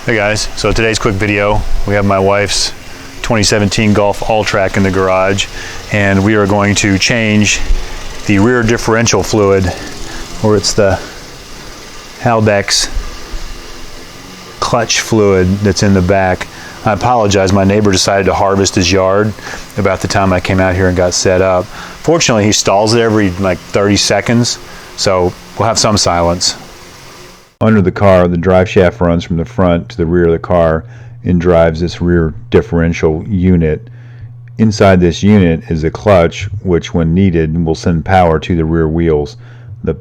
Hey guys, so today's quick video, we have my wife's 2017 Golf Alltrack in the garage, and we are going to change the rear differential fluid, or it's the Haldex clutch fluid that's in the back. I apologize, my neighbor decided to harvest his yard about the time I came out here and got set up. Fortunately, he stalls it every like 30 seconds, so we'll have some silence. Under the car, the drive shaft runs from the front to the rear of the car and drives this rear differential unit. Inside this unit is a clutch, which when needed will send power to the rear wheels. The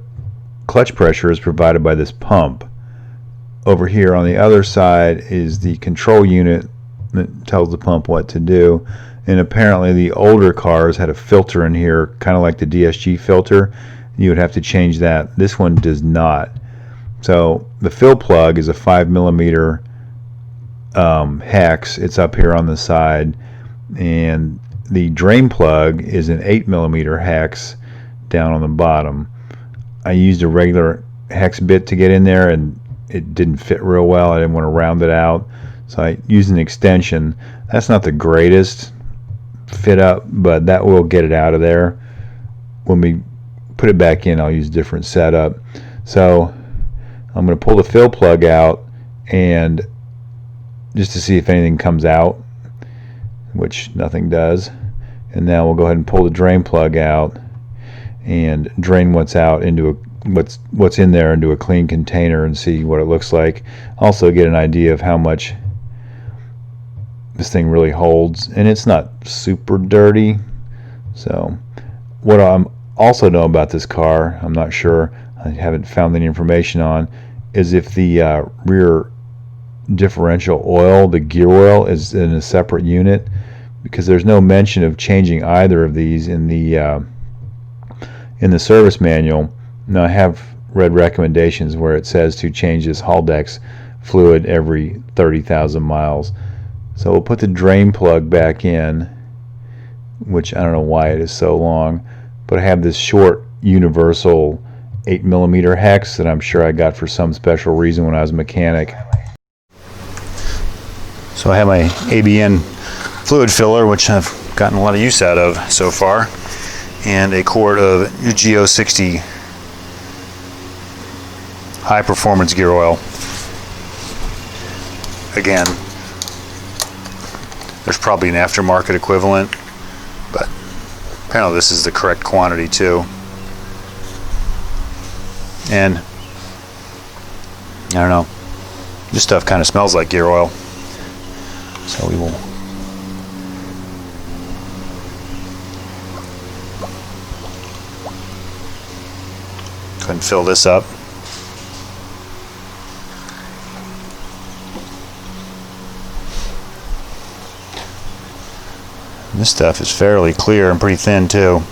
clutch pressure is provided by this pump. Over here on the other side is the control unit that tells the pump what to do. And apparently the older cars had a filter in here, kind of like the DSG filter. You would have to change that. This one does not. So the fill plug is a 5mm hex. It's up here on the side, and the drain plug is an 8mm hex down on the bottom. I used a regular hex bit to get in there, and it didn't fit real well. I didn't want to round it out, so I used an extension. That's not the greatest fit up, but that will get it out of there. When we put it back in, I'll use a different setup. So I'm going to pull the fill plug out, and just to see if anything comes out, which nothing does. And now we'll go ahead and pull the drain plug out and drain what's out into what's in there into a clean container and see what it looks like. Also get an idea of how much this thing really holds, and it's not super dirty. So what I also know about this car, I'm not sure, I haven't found any information on, is if the rear differential oil, the gear oil, is in a separate unit, because there's no mention of changing either of these in the service manual. Now I have read recommendations where it says to change this Haldex fluid every 30,000 miles. So we'll put the drain plug back in, which I don't know why it is so long, but I have this short universal 8mm hex that I'm sure I got for some special reason when I was a mechanic. So I have my ABN fluid filler, which I've gotten a lot of use out of so far, and a quart of GO60 high performance gear oil. Again, there's probably an aftermarket equivalent, but apparently this is the correct quantity too. And I don't know, this stuff kind of smells like gear oil, so we will go ahead and fill this up. And this stuff is fairly clear and pretty thin too.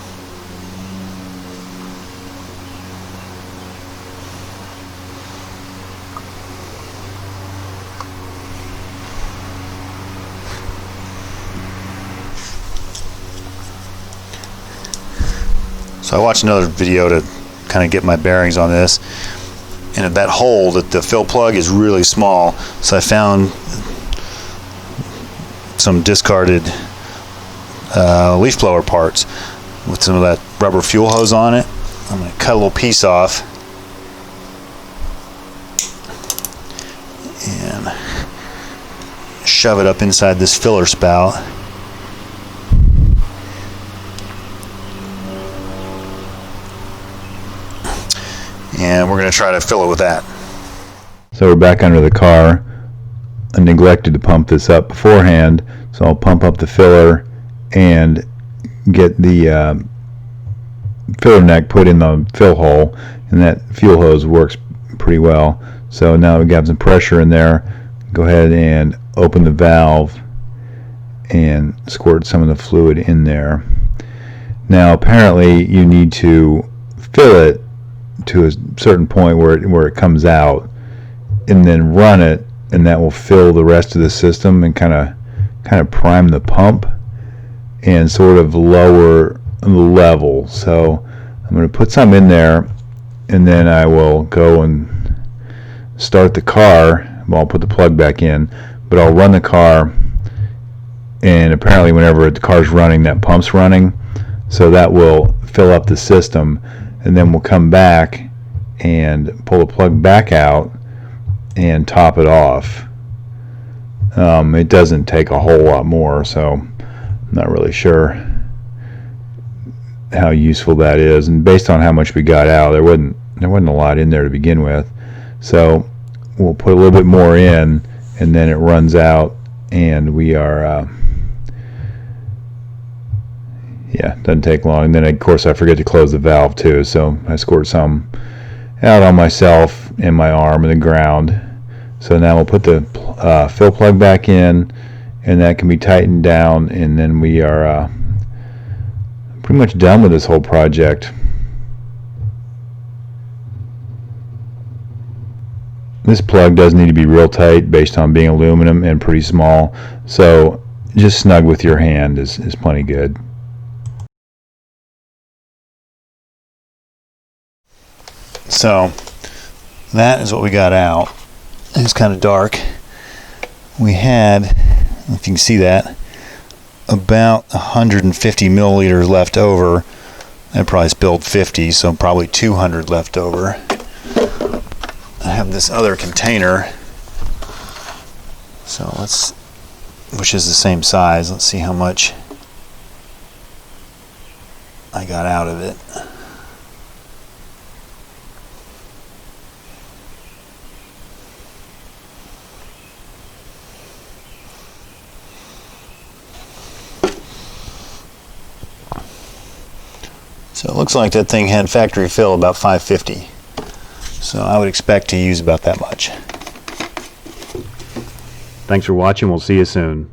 So I watched another video to kind of get my bearings on this, and that hole that the fill plug is really small, so I found some discarded leaf blower parts with some of that rubber fuel hose on it. I'm going to cut a little piece off and shove it up inside this filler spout. And we're going to try to fill it with that. So we're back under the car. I neglected to pump this up beforehand, so I'll pump up the filler and get the filler neck put in the fill hole, and that fuel hose works pretty well. So now we've got some pressure in there. Go ahead and open the valve and squirt some of the fluid in there. Now apparently you need to fill it to a certain point where it comes out, and then run it, and that will fill the rest of the system and kind of prime the pump and sort of lower the level. So I'm going to put some in there, and then I will go and start the car I'll put the plug back in, but I'll run the car, and apparently whenever the car's running, that pump's running, so that will fill up the system, and then we'll come back and pull the plug back out and top it off. It doesn't take a whole lot more, so I'm not really sure how useful that is, and based on how much we got out, there wasn't a lot in there to begin with, so we'll put a little bit more in, and then it runs out, and we are yeah, doesn't take long. And then of course I forget to close the valve too, so I squirt some out on myself and my arm and the ground. So now we'll put the fill plug back in, and that can be tightened down, and then we are pretty much done with this whole project. This plug does need to be real tight based on being aluminum and pretty small, so just snug with your hand is plenty good. So that is what we got out. It's kind of dark. We had, if you can see that, about 150 milliliters left over. I probably spilled 50, so probably 200 left over. I have this other container, which is the same size. Let's see how much I got out of it. So it looks like that thing had factory fill about 550. So I would expect to use about that much. Thanks for watching. We'll see you soon.